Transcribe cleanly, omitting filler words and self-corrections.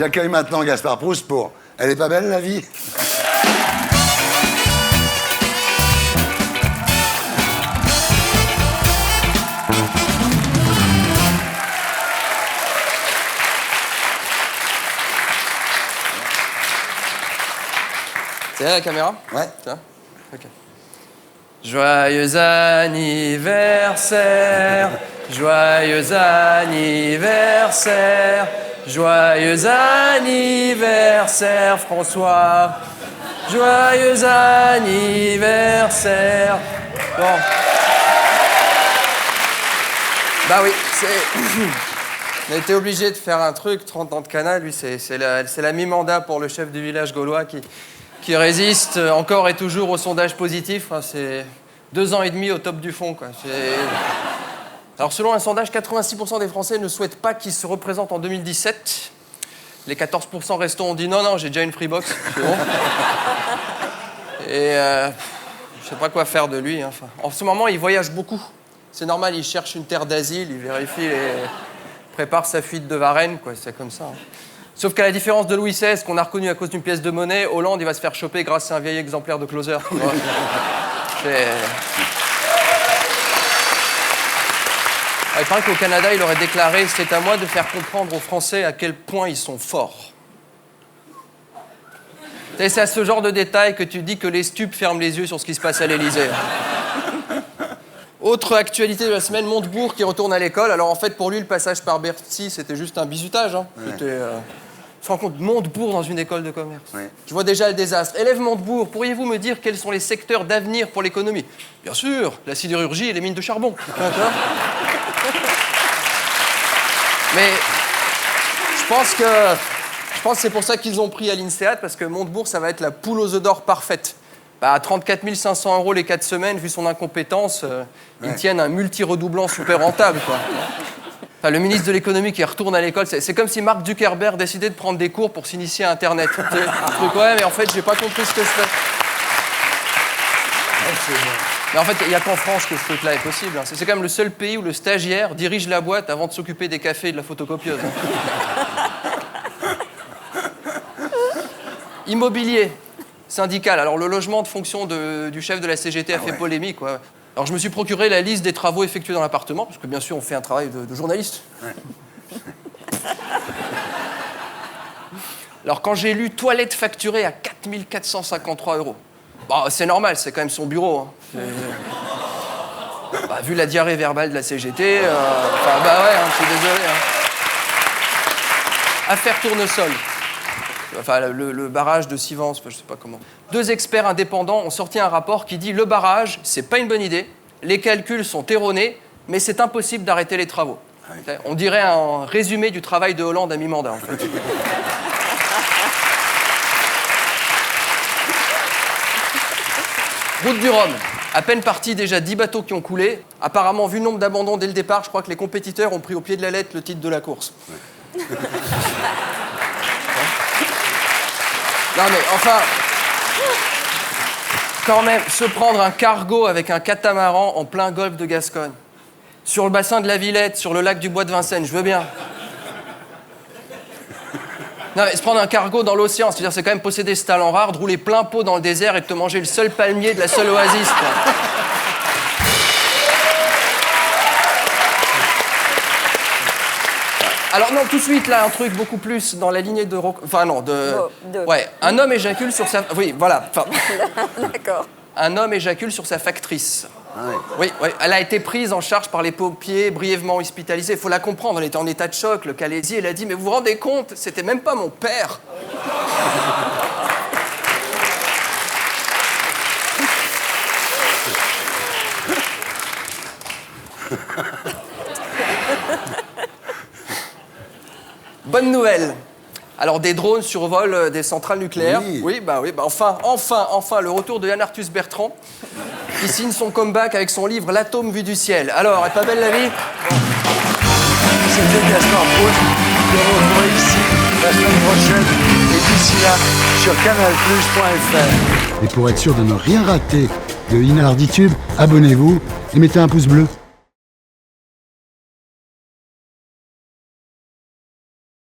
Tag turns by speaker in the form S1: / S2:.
S1: J'accueille maintenant Gaspard Proust pour Elle est pas belle la vie?
S2: C'est la caméra?
S1: Ouais.
S2: Tiens. Ok. Joyeux anniversaire, joyeux anniversaire, joyeux anniversaire François, joyeux anniversaire. Bon. Bah oui, on a été obligé de faire un truc, 30 ans de canal, lui c'est la mi-mandat pour le chef du village gaulois qui résiste encore et toujours au sondage positif. Enfin, c'est 2 ans et demi au top du fond, quoi. Alors, selon un sondage, 86% des Français ne souhaitent pas qu'il se représente en 2017. Les 14% restants ont dit non, j'ai déjà une Freebox, c'est bon. Et je sais pas quoi faire de lui. Hein. Enfin, en ce moment, il voyage beaucoup. C'est normal, il cherche une terre d'asile, il vérifie, prépare sa fuite de Varennes, quoi. C'est comme ça. Hein. Sauf qu'à la différence de Louis XVI, qu'on a reconnu à cause d'une pièce de monnaie, Hollande, il va se faire choper grâce à un vieil exemplaire de Closer. Il paraît qu'au Canada, il aurait déclaré « C'est à moi de faire comprendre aux Français à quel point ils sont forts ». C'est à ce genre de détail que tu dis que les stupes ferment les yeux sur ce qui se passe à l'Élysée. Autre actualité de la semaine, Montebourg qui retourne à l'école. Alors en fait, pour lui, le passage par Bercy, c'était juste un bizutage. Hein. Ouais. Tu te rends compte, Montebourg dans une école de commerce. Ouais. Je vois déjà le désastre. Élève Montebourg, pourriez-vous me dire quels sont les secteurs d'avenir pour l'économie? Bien sûr, la sidérurgie et les mines de charbon. Mais je pense que c'est pour ça qu'ils ont pris à l'INSEAD, parce que Montebourg, ça va être la poule aux œufs d'or parfaite. À 34 500 € les 4 semaines, vu son incompétence, ils tiennent un multi-redoublant super rentable, quoi. Enfin, le ministre de l'économie qui retourne à l'école, c'est comme si Mark Zuckerberg décidait de prendre des cours pour s'initier à Internet. Ouais, mais en fait, j'ai pas compris ce que je fais. Mais en fait, il n'y a qu'en France que ce truc-là est possible. Hein. C'est quand même le seul pays où le stagiaire dirige la boîte avant de s'occuper des cafés et de la photocopieuse. Hein. Immobilier. Syndical. Alors, le logement de fonction du chef de la CGT a fait polémique, quoi. Alors, je me suis procuré la liste des travaux effectués dans l'appartement, parce que, bien sûr, on fait un travail de journaliste. Ouais. Alors, quand j'ai lu « Toilette facturée à 4 453 €, bah, c'est normal, c'est quand même son bureau. Hein. Bah, vu la diarrhée verbale de la CGT, bah ouais, hein, je suis désolé. Hein. Affaire Tournesol. Enfin, le barrage de Sivens, je sais pas comment. 2 experts indépendants ont sorti un rapport qui dit « Le barrage, c'est pas une bonne idée, les calculs sont erronés, mais c'est impossible d'arrêter les travaux. » On dirait un résumé du travail de Hollande à mi-mandat, en fait. Route du Rhum. À peine parti, déjà 10 bateaux qui ont coulé. Apparemment, vu le nombre d'abandons dès le départ, je crois que les compétiteurs ont pris au pied de la lettre le titre de la course. Ouais. Non mais enfin, quand même, se prendre un cargo avec un catamaran en plein golfe de Gascogne, sur le bassin de la Villette, sur le lac du Bois de Vincennes, je veux bien. Non mais se prendre un cargo dans l'océan, c'est-à-dire c'est quand même posséder ce talent rare de rouler plein pot dans le désert et de te manger le seul palmier de la seule oasis, quoi. Alors non, tout de suite, là, un truc beaucoup plus dans la lignée de... Enfin non, Ouais, un homme éjacule sur sa... Oui, voilà. Enfin...
S3: D'accord.
S2: Un homme éjacule sur sa factrice.
S1: Ah oui.
S2: Oui, elle a été prise en charge par les pompiers, brièvement hospitalisée. Il faut la comprendre, elle était en état de choc. Le calaisier, elle a dit « Mais vous vous rendez compte, c'était même pas mon père !» Bonne nouvelle. Alors, des drones survolent des centrales nucléaires. Oui, enfin, le retour de Yann Arthus Bertrand, qui signe son comeback avec son livre « L'atome vu du ciel ». Alors, est pas belle la vie?
S1: C'était Gaspard Proust. Je vous retrouve ici la semaine prochaine. Et d'ici là, sur canalplus.fr.
S4: Et pour être sûr de ne rien rater de Inarditube, abonnez-vous et mettez un pouce bleu.